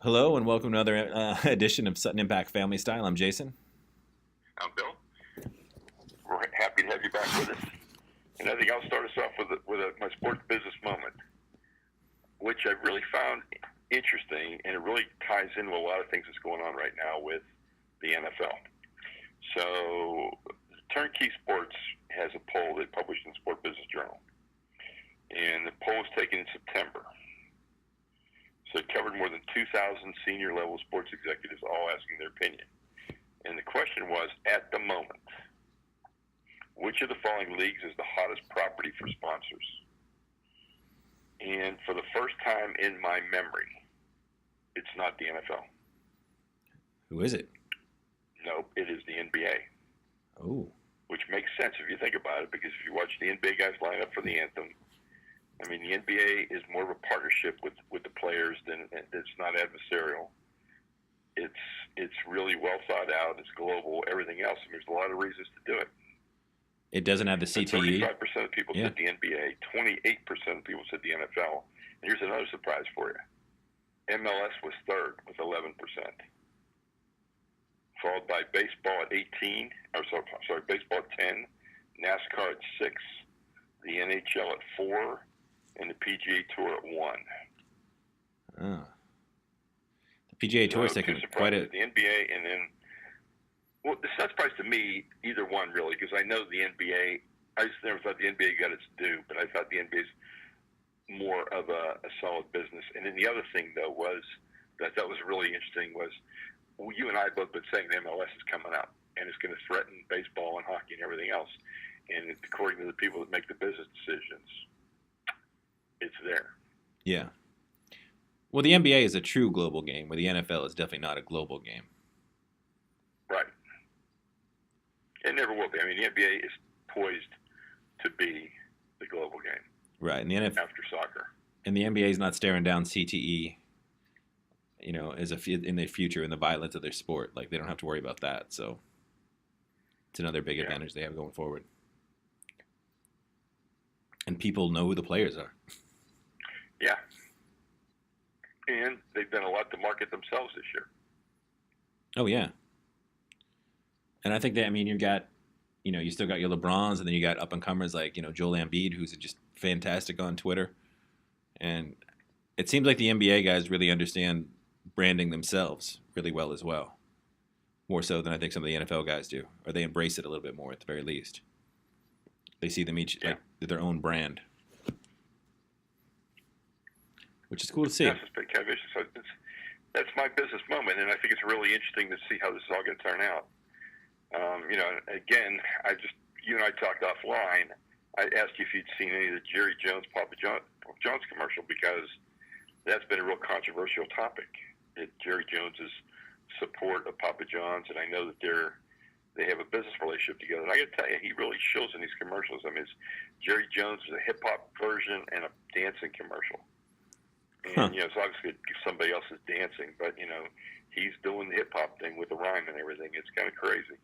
Hello and welcome to another edition of Sutton Impact Family Style. I'm Jason. I'm Bill. We're happy to have you back with us. And I think I'll start us off with my sports business moment, which I really found interesting, and it really ties in with a lot of things that's going on right now with the NFL. So, Turnkey Sports has a poll they published in the Sport Business Journal, and the poll was taken in September. So it covered more than 2,000 senior-level sports executives, all asking their opinion. And the question was, at the moment, which of the following leagues is the hottest property for sponsors? And for the first time in my memory, it's not the NFL. Who is it? Nope, it is the NBA. Oh. Which makes sense if you think about it, because if you watch the NBA guys line up for the anthem, I mean, the NBA is more of a partnership with the players than it's not adversarial. It's really well thought out. It's global. Everything else. And there's a lot of reasons to do it. It doesn't have the CTE. 35% of people said the NBA. 28% of people said the NFL. And here's another surprise for you. MLS was third with 11%, followed by baseball at 18. Baseball at 10, NASCAR at 6, the NHL at 4. And the PGA Tour at 1. Oh. The PGA Tour is taking quite a... The NBA and then... Well, it's not surprised to me, either one, really, because I know the NBA... I just never thought the NBA got its due, but I thought the NBA's more of a solid business. And then the other thing, though, was that was really interesting was you and I both been saying the MLS is coming up, and it's going to threaten baseball and hockey and everything else. And according to the people that make the business decisions... it's there. Yeah. Well, the NBA is a true global game, where the NFL is definitely not a global game. Right. It never will be. I mean, the NBA is poised to be the global game. Right. And the NFL, after soccer. And the NBA is not staring down CTE, as in the future in the violence of their sport. Like, they don't have to worry about that. So it's another big advantage they have going forward. And people know who the players are. Yeah. And they've done a lot to market themselves this year. Oh, yeah. And I think that, you've got, you still got your LeBrons, and then you got up-and-comers like, Joel Embiid, who's just fantastic on Twitter. And it seems like the NBA guys really understand branding themselves really well as well. More so than I think some of the NFL guys do. Or they embrace it a little bit more at the very least. They see them each like their own brand. Which is cool to see. That's kind of vicious. So that's my business moment, and I think it's really interesting to see how this is all going to turn out. Again, you and I talked offline. I asked you if you'd seen any of the Jerry Jones, Papa John's commercial, because that's been a real controversial topic. Jerry Jones's support of Papa John's, and I know that they have a business relationship together. And I got to tell you, he really shows in these commercials. I mean, Jerry Jones is a hip-hop version and a dancing commercial. And, it's obviously somebody else is dancing, but, he's doing the hip-hop thing with the rhyme and everything. It's kind of crazy.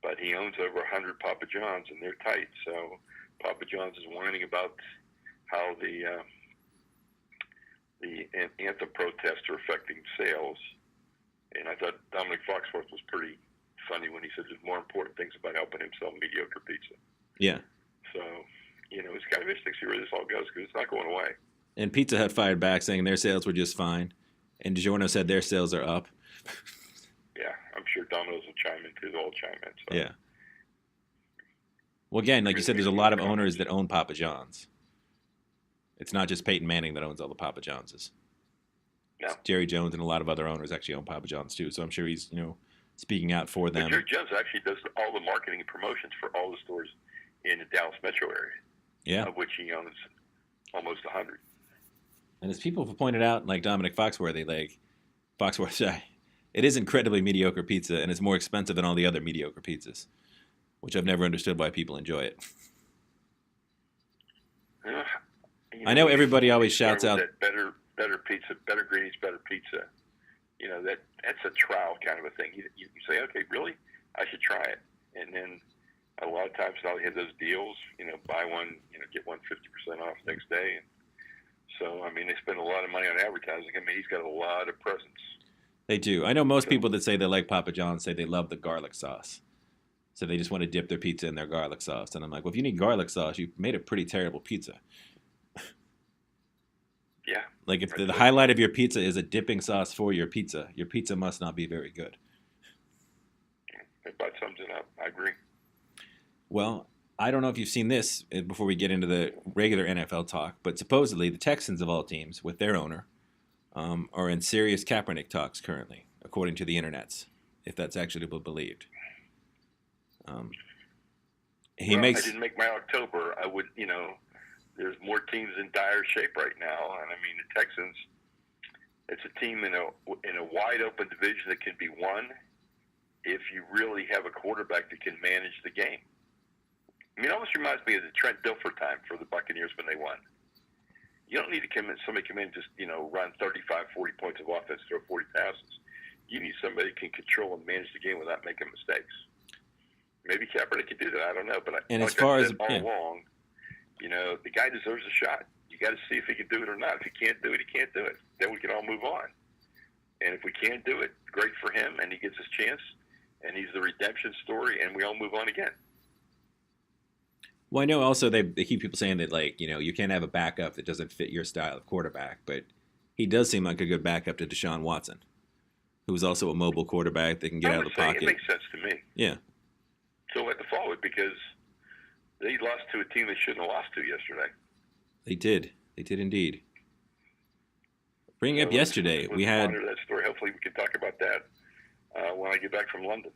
But he owns over 100 Papa John's, and they're tight. So Papa John's is whining about how the anthem protests are affecting sales. And I thought Dominic Foxworth was pretty funny when he said there's more important things about helping him sell mediocre pizza. Yeah. So, it's kind of interesting to see where this all goes, because it's not going away. And Pizza Hut fired back saying their sales were just fine. And DiGiorno said their sales are up. Yeah, I'm sure Domino's will chime in too. They'll all chime in. So. Yeah. Well, again, like you said, there's a lot of owners that own Papa John's. It's not just Peyton Manning that owns all the Papa John's. No. Jerry Jones and a lot of other owners actually own Papa John's too. So I'm sure he's, speaking out for them. But Jerry Jones actually does all the marketing and promotions for all the stores in the Dallas metro area. Yeah. Of which he owns almost 100. And as people have pointed out, like Dominic Foxworth, it is incredibly mediocre pizza, and it's more expensive than all the other mediocre pizzas, which I've never understood why people enjoy it. I know everybody always shouts out that better pizza, better ingredients, better pizza. That's a trial kind of a thing. You say, okay, really, I should try it, and then a lot of times now they have those deals. Buy one, get one 50% off next day. And So, I mean, they spend a lot of money on advertising. I mean, he's got a lot of presence. They do. I know most people that say they like Papa John's say they love the garlic sauce. So they just want to dip their pizza in their garlic sauce. And I'm like, well, if you need garlic sauce, you've made a pretty terrible pizza. Yeah. Like if the highlight of your pizza is a dipping sauce for your pizza must not be very good. That about sums it up. I agree. Well, I don't know if you've seen this before we get into the regular NFL talk, but supposedly the Texans of all teams, with their owner, are in serious Kaepernick talks currently, according to the internets, if that's actually believed. I didn't make my October. I would, there's more teams in dire shape right now, and I mean the Texans. It's a team in a wide open division that can be won if you really have a quarterback that can manage the game. I mean, it almost reminds me of the Trent Dilfer time for the Buccaneers when they won. You don't need somebody come in and just, run 35, 40 points of offense, throw 40 passes. You need somebody who can control and manage the game without making mistakes. Maybe Kaepernick can do that. I don't know. But along, the guy deserves a shot. You got to see if he can do it or not. If he can't do it, he can't do it. Then we can all move on. And if we can't do it, great for him, and he gets his chance, and he's the redemption story, and we all move on again. Well, I know also they keep people saying that, you can't have a backup that doesn't fit your style of quarterback, but he does seem like a good backup to Deshaun Watson, who's also a mobile quarterback that can get out of the pocket. It makes sense to me. Yeah. So at the forward, because they lost to a team they shouldn't have lost to yesterday. They did. They did indeed. Bringing up yesterday, we had that story. Hopefully, we can talk about that when I get back from London.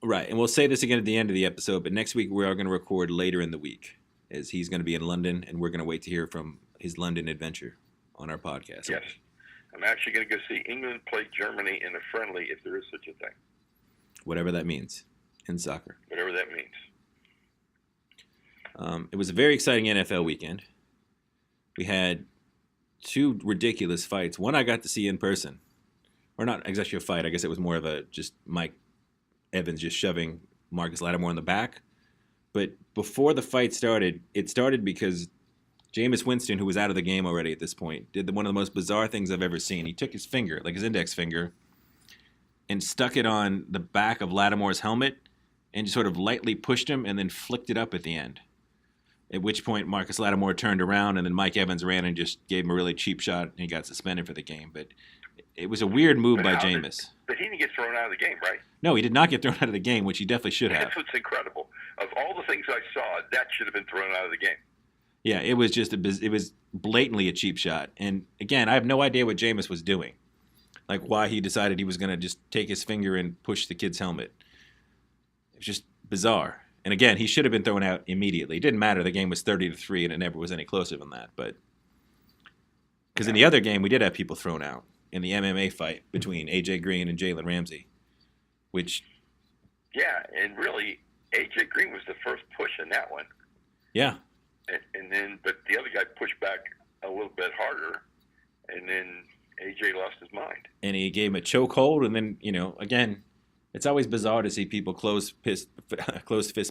Right, and we'll say this again at the end of the episode, but next week we are going to record later in the week, as he's going to be in London, and we're going to wait to hear from his London adventure on our podcast. Yes. I'm actually going to go see England play Germany in a friendly, if there is such a thing. Whatever that means in soccer. Whatever that means. It was a very exciting NFL weekend. We had two ridiculous fights. One I got to see in person. Or not exactly a fight. I guess it was more of just Mike Evans just shoving Marcus Lattimore in the back. But before the fight started, it started because Jameis Winston, who was out of the game already at this point, did one of the most bizarre things I've ever seen. He took his finger, like his index finger, and stuck it on the back of Lattimore's helmet and just sort of lightly pushed him and then flicked it up at the end. At which point Marcus Lattimore turned around and then Mike Evans ran and just gave him a really cheap shot and he got suspended for the game. But it was a weird move by Jameis. But he didn't get thrown out of the game, right? No, he did not get thrown out of the game, which he definitely should have. That's what's incredible. Of all the things I saw, that should have been thrown out of the game. Yeah, it was just it was blatantly a cheap shot. And again, I have no idea what Jameis was doing. Like why he decided he was going to just take his finger and push the kid's helmet. It was just bizarre. And again, he should have been thrown out immediately. It didn't matter. The game was 30-3 and it never was any closer than that. But because in the other game, we did have people thrown out in the MMA fight between AJ Green and Jalen Ramsey, which... Yeah, and really, AJ Green was the first push in that one. Yeah. But the other guy pushed back a little bit harder, and then AJ lost his mind. And he gave him a chokehold, and then, again, it's always bizarre to see people close fist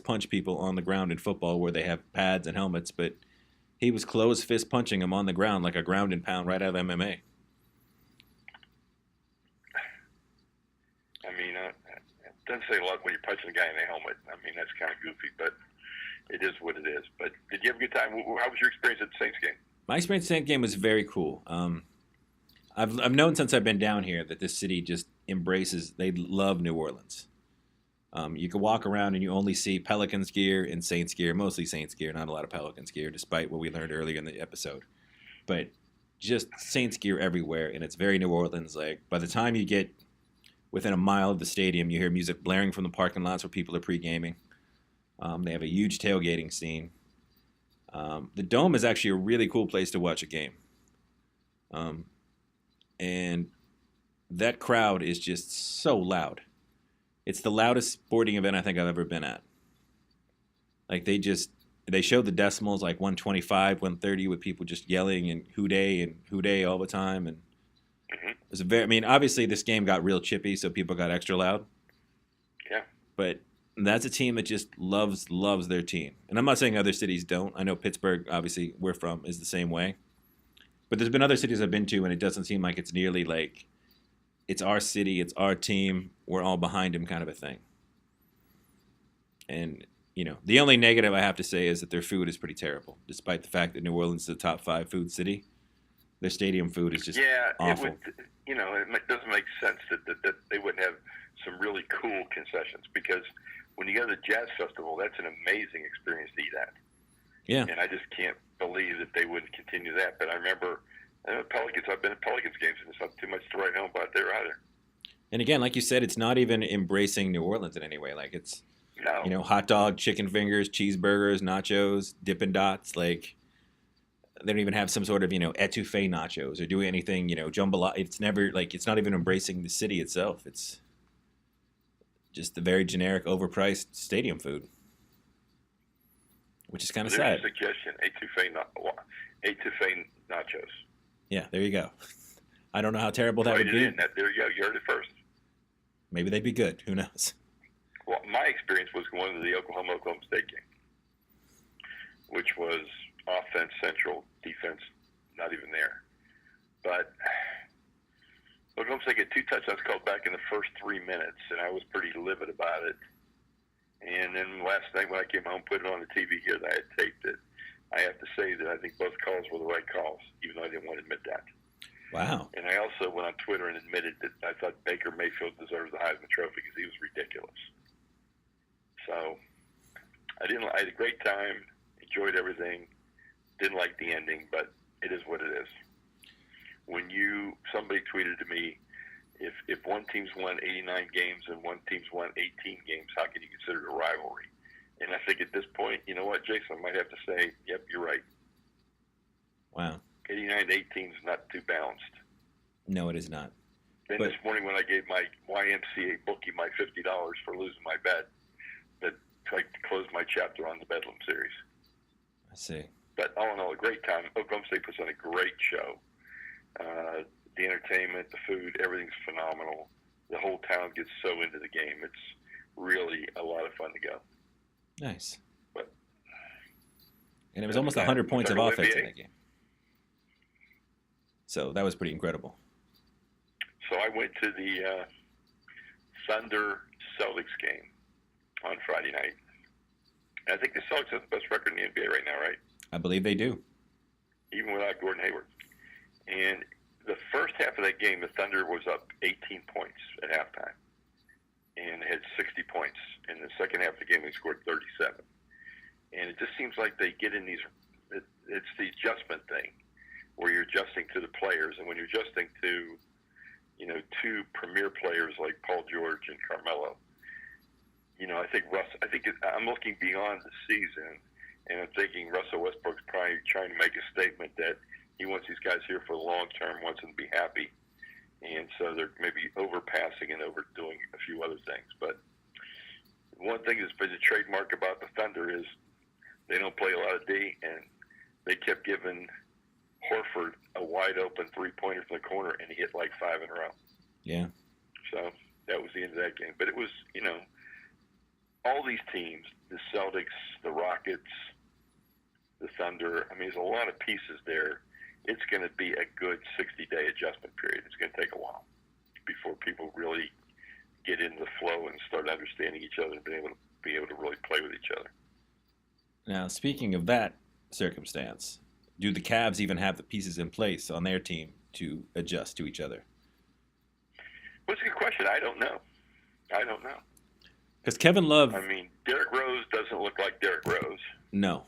punch people on the ground in football where they have pads and helmets, but he was closed fist punching him on the ground like a ground and pound right out of MMA. I mean, it doesn't say a lot when you're punching a guy in the helmet. I mean, that's kind of goofy, but it is what it is. But did you have a good time? How was your experience at the Saints game? My experience at the Saints game was very cool. I've known since I've been down here that this city just embraces, they love New Orleans. You can walk around and you only see Pelicans gear and Saints gear, mostly Saints gear, not a lot of Pelicans gear, despite what we learned earlier in the episode. But just Saints gear everywhere, and it's very New Orleans. Like, by the time you get within a mile of the stadium, you hear music blaring from the parking lots where people are pre-gaming. They have a huge tailgating scene. The Dome is actually a really cool place to watch a game. And that crowd is just so loud. It's the loudest sporting event I think I've ever been at. Like they showed the decimals like 125, 130 with people just yelling and hooday all the time. And it was obviously this game got real chippy, so people got extra loud. Yeah. But that's a team that just loves their team. And I'm not saying other cities don't. I know Pittsburgh, obviously, we're from, is the same way. But there's been other cities I've been to, and it doesn't seem like it's nearly like it's our city, it's our team, we're all behind him kind of a thing. And the only negative I have to say is that their food is pretty terrible, despite the fact that New Orleans is a top 5 food city. Their stadium food is just awful. It doesn't make sense that they wouldn't have some really cool concessions, because when you go to the Jazz Festival, that's an amazing experience to eat at. Yeah. And I just can't believe that they wouldn't continue that. But I remember Pelicans. I've been at Pelicans games, and it's not too much to write home about there either. And again, like you said, it's not even embracing New Orleans in any way. Like it's, hot dog, chicken fingers, cheeseburgers, nachos, Dippin' Dots. Like they don't even have some sort of, etouffee nachos or doing anything, jambalaya. It's never like, it's not even embracing the city itself. It's just the very generic, overpriced stadium food, which is kind of sad. There's a suggestion, etouffee nachos. Yeah, there you go. I don't know how terrible that would be. There you go. You heard it first. Maybe they'd be good. Who knows? Well, my experience was going to the Oklahoma State game, which was offense central, defense not even there. But Oklahoma State got 2 touchdowns called back in the first 3 minutes, and I was pretty livid about it. And then last night when I came home, put it on the TV here that I had taped it, I have to say that I think both calls were the right calls, even though I didn't want to admit that. Wow. And I also went on Twitter and admitted that I thought Baker Mayfield deserves the Heisman Trophy because he was ridiculous. So I had a great time, enjoyed everything, didn't like the ending, but it is what it is. When somebody tweeted to me, if one team's won 89 games and one team's won 18 games, how can you consider it a rivalry? And I think at this point, you know what, Jason, I might have to say, yep, you're right. Wow. 89 to 18 is not too balanced. No, it is not. Then this morning when I gave my YMCA bookie my $50 for losing my bet, that I closed my chapter on the Bedlam series. I see. But all in all, a great time. Oklahoma State puts on a great show. The entertainment, the food, everything's phenomenal. The whole town gets so into the game. It's really a lot of fun to go. Nice. But, and it was almost 100 points of offense in that game. So that was pretty incredible. So I went to the Thunder Celtics game on Friday night. And I think the Celtics have the best record in the NBA right now, right? I believe they do. Even without Gordon Hayward. And the first half of that game, the Thunder was up 18 points at halftime and had 60 points. In the second half of the game, they scored 37. And it just seems like they get in these – it's the adjustment thing where you're adjusting to the players. And when you're adjusting to, 2 premier players like Paul George and Carmelo, I'm looking beyond the season, and I'm thinking Russell Westbrook's probably trying to make a statement that he wants these guys here for the long term, wants them to be happy. And so they're maybe overpassing and overdoing a few other things. But one thing that's been a trademark about the Thunder is they don't play a lot of D, and they kept giving Horford a wide-open three-pointer from the corner, and he hit like 5 in a row. Yeah. So that was the end of that game. But it was, all these teams, the Celtics, the Rockets, the Thunder, there's a lot of pieces there. It's going to be a good 60-day adjustment period. It's going to take a while before people really get into the flow and start understanding each other and be able to really play with each other. Now, speaking of that circumstance, do the Cavs even have the pieces in place on their team to adjust to each other? Well, it's a good question. I don't know. Because Kevin Love... Derrick Rose doesn't look like Derrick Rose. No.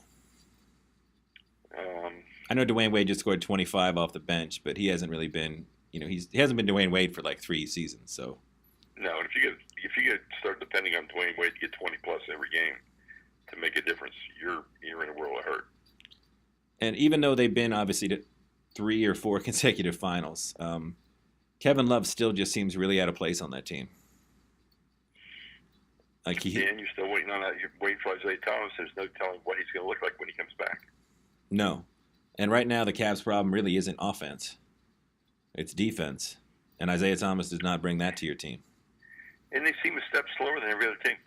I know Dwayne Wade just scored 25 off the bench, but he hasn't really been, he hasn't been Dwayne Wade for like 3 seasons. So no, if you get start depending on Dwayne Wade to get 20 plus every game to make a difference, you're in a world of hurt. And even though they've been obviously to 3 or 4 consecutive finals, Kevin Love still just seems really out of place on that team. And you're still waiting on that. You're waiting for Isaiah Thomas. There's no telling what he's going to look like when he comes back. No. And right now, the Cavs' problem really isn't offense. It's defense. And Isaiah Thomas does not bring that to your team. And they seem a step slower than every other team.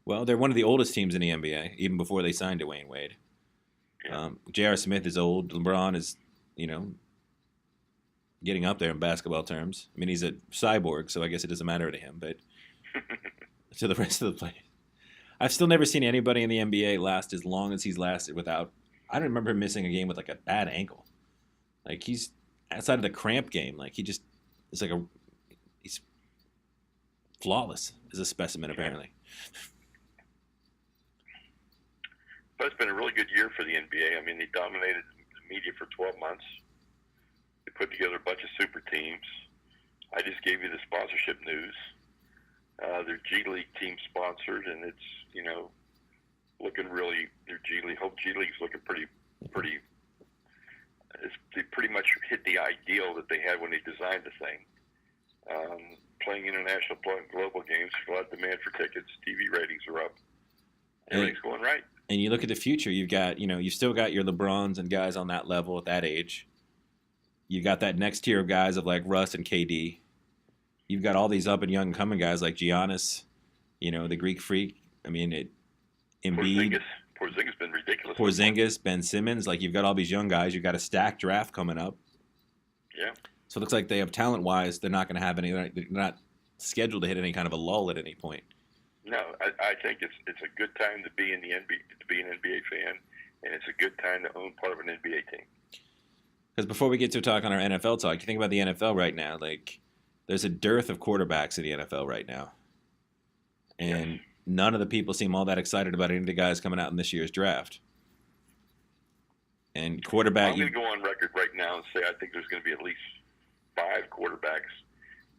Well, they're one of the oldest teams in the NBA, even before they signed Dwayne Wade. Yeah. J.R. Smith is old. LeBron is getting up there in basketball terms. I mean, he's a cyborg, so I guess it doesn't matter to him. But to the rest of the players, I've still never seen anybody in the NBA last as long as he's lasted without. I don't remember him missing a game with like a bad ankle. Like he's outside of the cramp game. Like he's flawless as a specimen apparently. But it's been a really good year for the NBA. I mean, they dominated the media for 12 months. They put together a bunch of super teams. I just gave you the sponsorship news. Their G League team sponsored, and it's looking really. Their G League, Hope G League's looking pretty. They pretty much hit the ideal that they had when they designed the thing. Playing international, global games, a lot of demand for tickets. TV ratings are up. Everything's going right. And you look at the future. You've got you've still got your LeBrons and guys on that level at that age. You've got that next tier of guys of like Russ and KD. You've got all these up and young coming guys like Giannis, the Greek Freak. I mean, Embiid. Porzingis been ridiculous. Porzingis, Ben Simmons. Like you've got all these young guys. You've got a stacked draft coming up. Yeah. So it looks like they have talent-wise. They're not going to have any. They're not scheduled to hit any kind of a lull at any point. No, I think it's a good time to be in the NBA, to be an NBA fan, and it's a good time to own part of an NBA team. Because before we get to talk on our NFL talk, you think about the NFL right now. Like, there's a dearth of quarterbacks in the NFL right now, and none of the people seem all that excited about any of the guys coming out in this year's draft. And quarterback, I'm going to go on record right now and say I think there's going to be at least 5 quarterbacks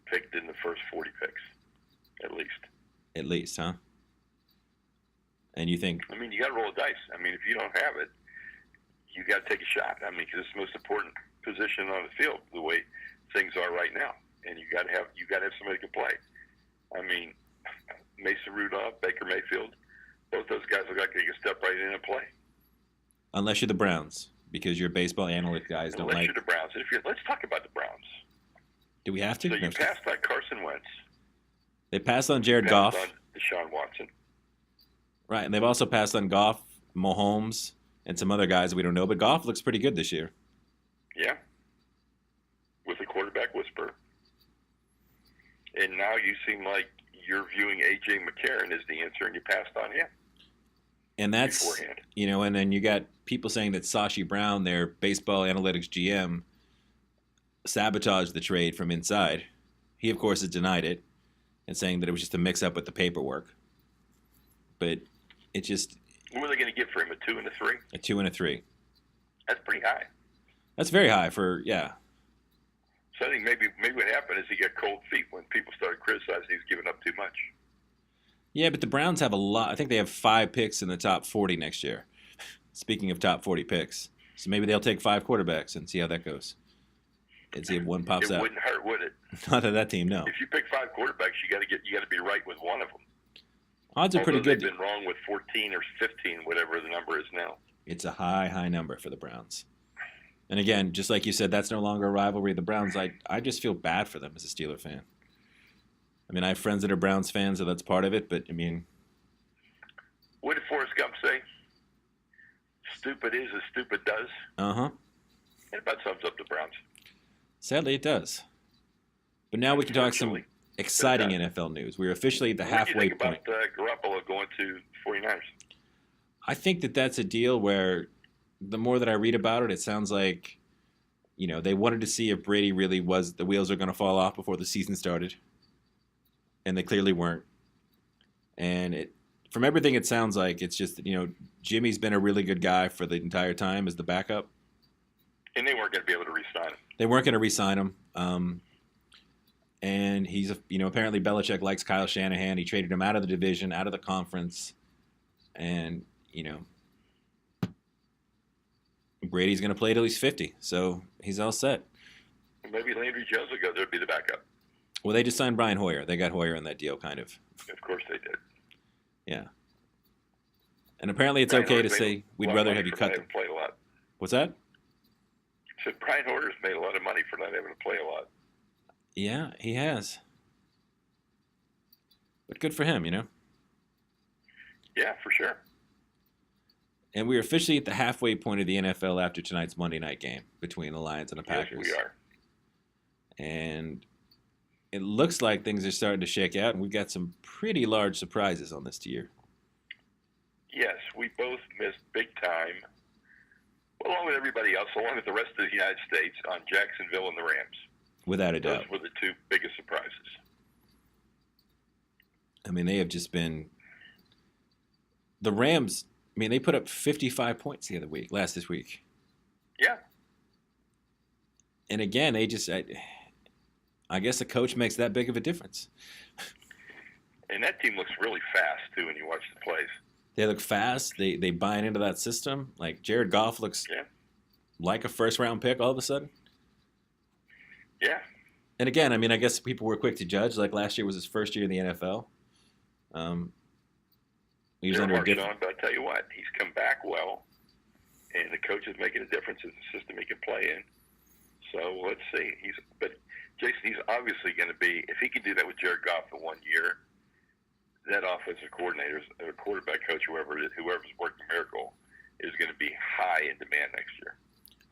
picked in the first 40 picks, at least. At least, huh? And you think? I mean, you got to roll the dice. I mean, if you don't have it, you got to take a shot. I mean, because it's the most important position on the field, the way things are right now, and you got to have somebody who can play. I mean, Mason Rudolph, Baker Mayfield, both those guys look like they can step right in and play. Unless you're the Browns, because your baseball analyst guys don't like. Unless you're the Browns. Let's talk about the Browns. Do we have to? So you passed on Carson Wentz. They passed on Jared Goff. On Deshaun Watson. Right, and they've also passed on Goff, Mahomes, and some other guys that we don't know. But Goff looks pretty good this year. Yeah. With a quarterback whisperer. And now you seem like you're viewing A.J. McCarron as the answer, and you passed on him. And that's, beforehand. And then you got people saying that Sashi Brown, their baseball analytics GM, sabotaged the trade from inside. He, of course, has denied it and saying that it was just a mix-up with the paperwork. But it just... What were they going to give for him, a 2 and a 3? A 2 and a 3. That's pretty high. That's very high for, yeah. So I think maybe what happened is he got cold feet when people started criticizing he was giving up too much. Yeah, but the Browns have a lot. I think they have 5 picks in the top 40 next year. Speaking of top 40 picks. So maybe they'll take 5 quarterbacks and see how that goes. And see if one pops out. It wouldn't hurt, would it? Not to that team, no. If you pick 5 quarterbacks, you got to be right with one of them. Odds are pretty good. They've been wrong with 14 or 15, whatever the number is now. It's a high number for the Browns. And again, just like you said, that's no longer a rivalry. The Browns, I just feel bad for them as a Steeler fan. I mean, I have friends that are Browns fans, so that's part of it. But, I mean... What did Forrest Gump say? Stupid is as stupid does. Uh-huh. It about sums up the Browns. Sadly, it does. But now we can talk some exciting NFL news. We're officially at the halfway point. What do you think about Garoppolo going to 49ers? I think that that's a deal where the more that I read about it, it sounds like, they wanted to see if Brady really was, the wheels are going to fall off before the season started. And they clearly weren't. And from everything it sounds like, it's just, Jimmy's been a really good guy for the entire time as the backup. And they weren't going to be able to re-sign him. They weren't going to re-sign him. And he's, apparently Belichick likes Kyle Shanahan. He traded him out of the division, out of the conference. And, Brady's going to play till he's 50. So he's all set. Maybe Landry Jones will go there to be the backup. Well, they just signed Brian Hoyer. They got Hoyer in that deal, kind of. Of course they did. Yeah. And apparently it's okay to say we'd rather have you cut them. Play a lot. What's that? So Brian Hoyer's made a lot of money for not having to play a lot. Yeah, he has. But good for him, Yeah, for sure. And we're officially at the halfway point of the NFL after tonight's Monday night game between the Lions and the Packers. Yes, we are. And it looks like things are starting to shake out, and we've got some pretty large surprises on this tier. Yes, we both missed big time, along with everybody else, along with the rest of the United States, on Jacksonville and the Rams. Without a doubt. Those were the two biggest surprises. I mean, they have just been – the Rams, I mean, they put up 55 points the other week, this week. Yeah. And again, they just I guess a coach makes that big of a difference. And that team looks really fast, too, when you watch the plays. They look fast. They buy into that system. Like, Jared Goff looks like a first-round pick all of a sudden. Yeah. And again, I mean, I guess people were quick to judge. Like, last year was his first year in the NFL. He was under a different... But I tell you what, he's come back well, and the coach is making a difference in the system he can play in. So let's see. But Jason, he's obviously going to be, if he can do that with Jared Goff for 1 year, that offensive coordinator, or quarterback coach, whoever's working a miracle, is going to be high in demand next year.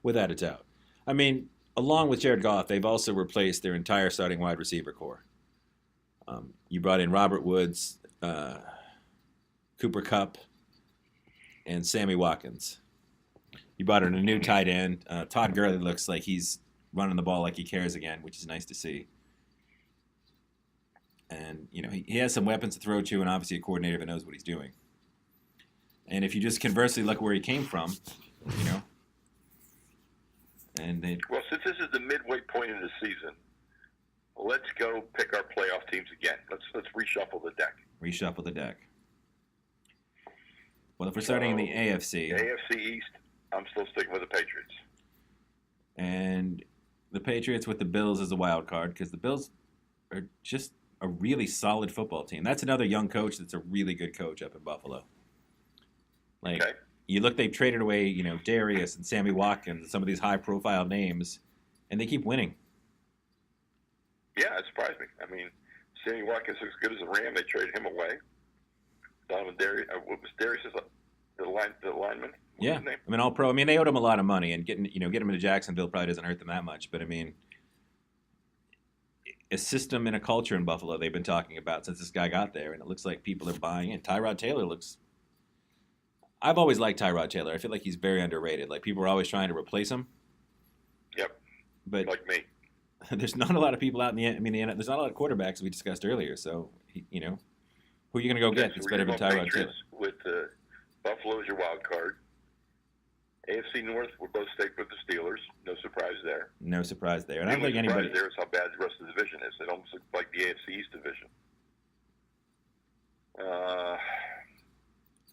Without a doubt. I mean, along with Jared Goff, they've also replaced their entire starting wide receiver core. You brought in Robert Woods, Cooper Kupp, and Sammy Watkins. You brought in a new tight end. Todd Gurley looks like he's running the ball like he cares again, which is nice to see. And, you know, he has some weapons to throw to, and obviously a coordinator that knows what he's doing. And if you just conversely look where he came from, you know. Well, since this is the midway point in the season, let's go pick our playoff teams again. Let's reshuffle the deck. Reshuffle the deck. Well, if we're starting in the AFC. AFC East, I'm still sticking with the Patriots. And the Patriots with the Bills as a wild card, because the Bills are just a really solid football team. That's another young coach that's a really good coach up in Buffalo. Like, you look, they've traded away, you know, Darius and Sammy Watkins and some of these high-profile names, and they keep winning. Yeah, it surprised me. I mean, Sammy Watkins looks good as a Ram. They traded him away. Donovan Darius, what was Darius's the lineman? Yeah, I mean, all pro. I mean, they owed him a lot of money, and getting him into Jacksonville probably doesn't hurt them that much. But I mean, a system and a culture in Buffalo they've been talking about since this guy got there, and it looks like people are buying in. Tyrod Taylor looks. I've always liked Tyrod Taylor. I feel like he's very underrated. Like, people are always trying to replace him. Yep. But like me. There's not a lot of people out in the. I mean, there's not a lot of quarterbacks we discussed earlier. So, you know, who are you going to go get? It's better than Tyrod Taylor. With Buffalo as your wild card. AFC North, we're both staked with the Steelers. No surprise there. No surprise there. And I don't think anybody. There is how bad the rest of the division is. It almost looks like the AFC East division.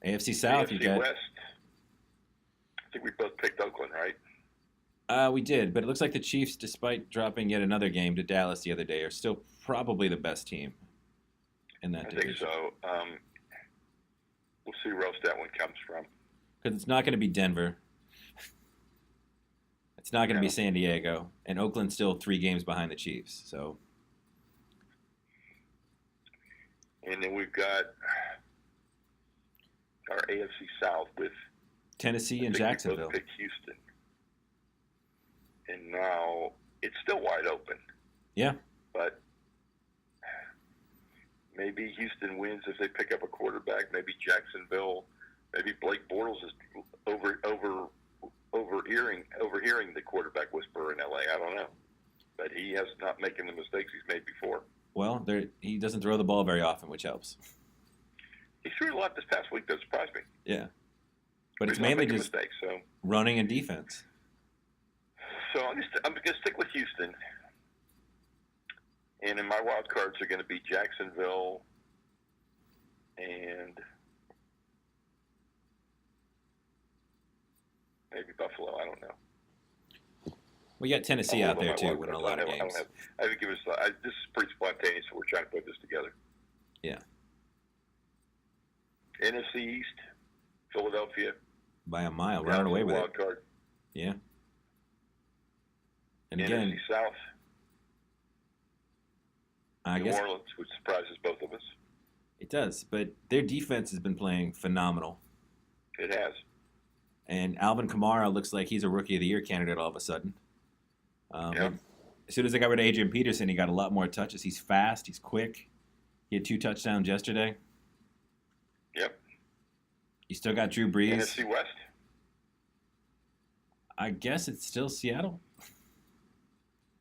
AFC South, AFC you got. West. I think we both picked Oakland, right? We did, but it looks like the Chiefs, despite dropping yet another game to Dallas the other day, are still probably the best team in that division. I think so. We'll see where else that one comes from. Because it's not going to be Denver. It's not going to be San Diego. And Oakland's still 3 games behind the Chiefs. So. And then we've got our AFC South with Tennessee and Jacksonville. We both picked Houston. And now it's still wide open. Yeah. But maybe Houston wins if they pick up a quarterback. Maybe Jacksonville. Maybe Blake Bortles is overhearing the quarterback whisperer in L.A. I don't know. But he has not making the mistakes he's made before. Well, he doesn't throw the ball very often, which helps. He threw a lot this past week. That surprised me. Yeah. But it's mainly just mistakes, so. Running and defense. So I'm going to stick with Houston. And in my wild cards are going to be Jacksonville and maybe Buffalo. I don't know. We got Tennessee out there, too, winning a lot of games. I haven't given this is pretty spontaneous, so we're trying to put this together. Yeah. NFC East, Philadelphia. By a mile, running away with it. Wild card. Yeah. And NFC again, South. New Orleans, which surprises both of us. It does, but their defense has been playing phenomenal. It has. And Alvin Kamara looks like he's a Rookie of the Year candidate all of a sudden. Yeah. As soon as they got rid of Adrian Peterson, he got a lot more touches. He's fast. He's quick. He had 2 touchdowns yesterday. Yep. You still got Drew Brees. NFC West. I guess it's still Seattle.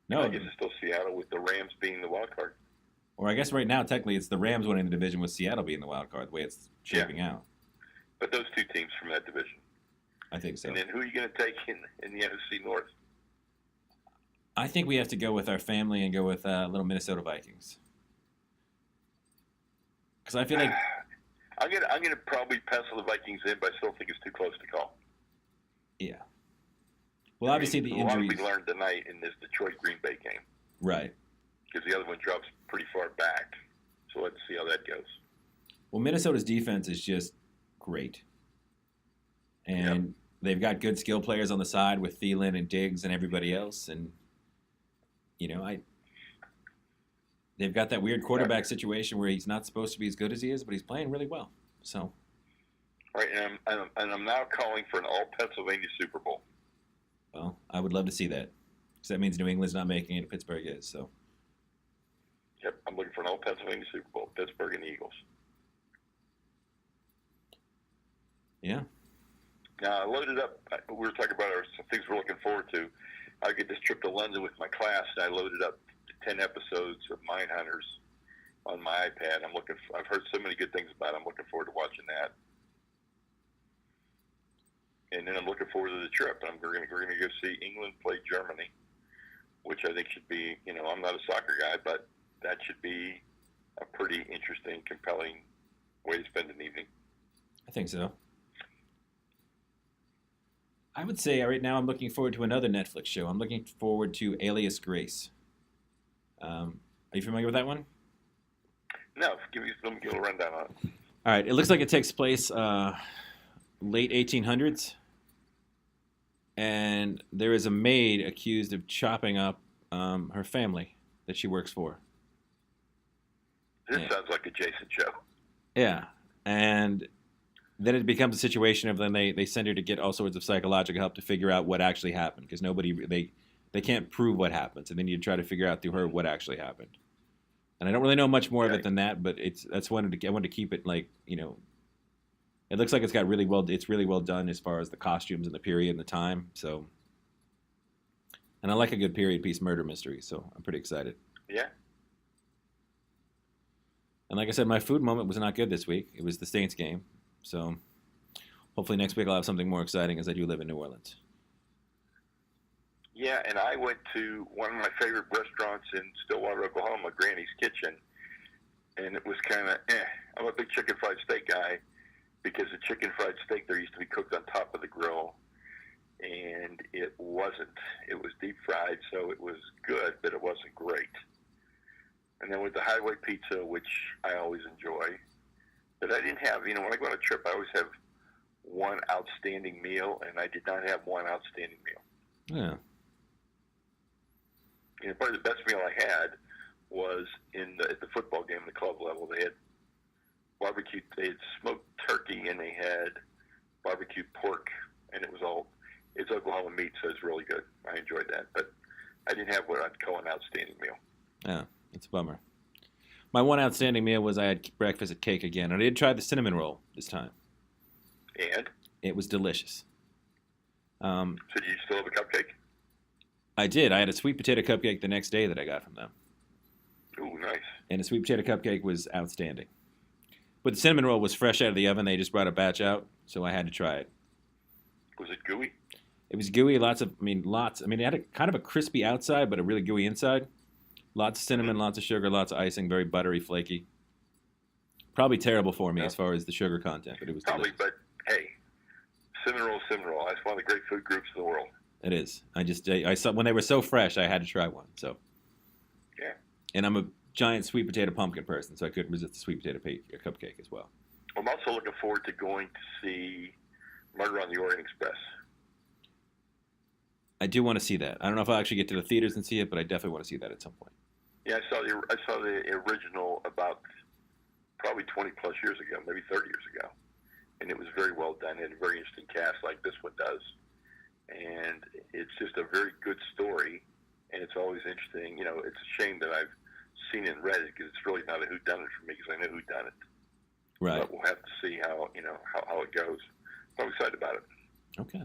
No. I guess it's still Seattle with the Rams being the wild card. Or I guess right now, technically, it's the Rams winning the division with Seattle being the wild card, the way it's shaping out. But those 2 teams from that division. I think so. And then who are you going to take in the NFC North? I think we have to go with our family and go with little Minnesota Vikings. Because I feel like I'm gonna probably pencil the Vikings in, but I still think it's too close to call. Yeah. Well, obviously the injuries. A lot we learned tonight in this Detroit Green Bay game. Right. Because the other one drops pretty far back. So let's see how that goes. Well, Minnesota's defense is just great. And they've got good skill players on the side with Thielen and Diggs and everybody else. And, they've got that weird quarterback situation where he's not supposed to be as good as he is, but he's playing really well. So. Right, and I'm now calling for an all-Pennsylvania Super Bowl. Well, I would love to see that. Because that means New England's not making it and Pittsburgh is. So. Yep, I'm looking for an all-Pennsylvania Super Bowl, Pittsburgh and the Eagles. Yeah. Now, I loaded up, we were talking about some things we're looking forward to. I get this trip to London with my class, and I loaded up 10 episodes of Mindhunters on my iPad. I've heard so many good things about it. I'm looking forward to watching that. And then I'm looking forward to the trip. We're going to go see England play Germany, which I think should be, I'm not a soccer guy, but that should be a pretty interesting, compelling way to spend an evening. I think so. I would say right now I'm looking forward to another Netflix show. I'm looking forward to Alias Grace. Are you familiar with that one? No, let me give a rundown on it. All right, it looks like it takes place late 1800s, and there is a maid accused of chopping up her family that she works for. This sounds like a Jason show. Yeah, and then it becomes a situation of then they send her to get all sorts of psychological help to figure out what actually happened, because they can't prove what happens, and then you try to figure out through her what actually happened. And I don't really know much more of it than that, but I wanted to keep it like, it looks like it's really well done as far as the costumes and the period and the time. So, and I like a good period piece murder mystery, so I'm pretty excited. Yeah. And like I said, my food moment was not good this week. It was the Saints game. So hopefully next week I'll have something more exciting, as I do live in New Orleans. Yeah, and I went to one of my favorite restaurants in Stillwater, Oklahoma, Granny's Kitchen, and it was kind of I'm a big chicken fried steak guy, because the chicken fried steak there used to be cooked on top of the grill, and it wasn't. It was deep fried, so it was good, but it wasn't great. And then with the highway pizza, which I always enjoy, but I didn't have, when I go on a trip, I always have one outstanding meal, and I did not have one outstanding meal. Yeah. Probably the best meal I had was at the football game, the club level. They had they had smoked turkey, and they had barbecued pork, and it's Oklahoma meat, so it's really good. I enjoyed that, but I didn't have what I'd call an outstanding meal. Yeah, it's a bummer. My one outstanding meal was I had breakfast at Cake again, and I did try the cinnamon roll this time. And? It was delicious. So do you still have a cupcake? I did. I had a sweet potato cupcake the next day that I got from them. Ooh, nice. And the sweet potato cupcake was outstanding. But the cinnamon roll was fresh out of the oven. They just brought a batch out, so I had to try it. Was it gooey? It was gooey. Lots. It had a kind of a crispy outside, but a really gooey inside. Lots of cinnamon, lots of sugar, lots of icing, very buttery, flaky. Probably terrible for me as far as the sugar content, but it was probably. Delicious. But hey, cinnamon roll. That's one of the great food groups in the world. It is. I saw when they were so fresh, I had to try one. So. Yeah. And I'm a giant sweet potato pumpkin person, so I couldn't resist the sweet potato cupcake as well. I'm also looking forward to going to see Murder on the Orient Express. I do want to see that. I don't know if I'll actually get to the theaters and see it, but I definitely want to see that at some point. Yeah, I saw the original about probably 20 plus years ago, maybe 30 years ago, and it was very well done. It had a very interesting cast like this one does. And it's just a very good story, and it's always interesting. You know, it's a shame that I've seen it and read it because it's really not a whodunit for me because I know whodunit. Right. But we'll have to see how it goes. I'm excited about it. Okay.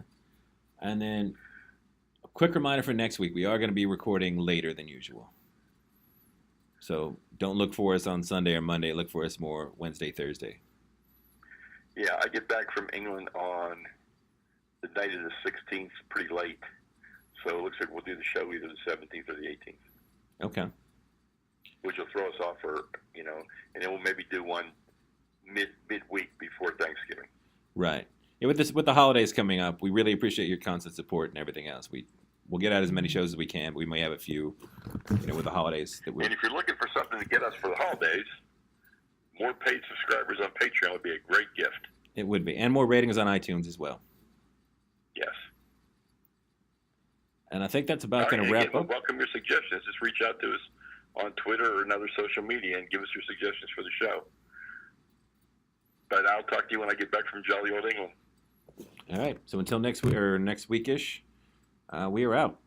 And then a quick reminder for next week. We are going to be recording later than usual. So don't look for us on Sunday or Monday. Look for us more Wednesday, Thursday. Yeah, I get back from England on the night of the 16th, pretty late. So it looks like we'll do the show either the 17th or the 18th. Okay. Which will throw us off for, and then we'll maybe do one midweek before Thanksgiving. Right. Yeah, with the holidays coming up, we really appreciate your constant support and everything else. We'll get out as many shows as we can, but we may have a few, with the holidays. And if you're looking for something to get us for the holidays, more paid subscribers on Patreon would be a great gift. It would be. And more ratings on iTunes as well. Yes. And I think that's about going to wrap up. Welcome your suggestions. Just reach out to us on Twitter or another social media and give us your suggestions for the show. But I'll talk to you when I get back from jolly old England. All right. So until next week or next weekish, we are out.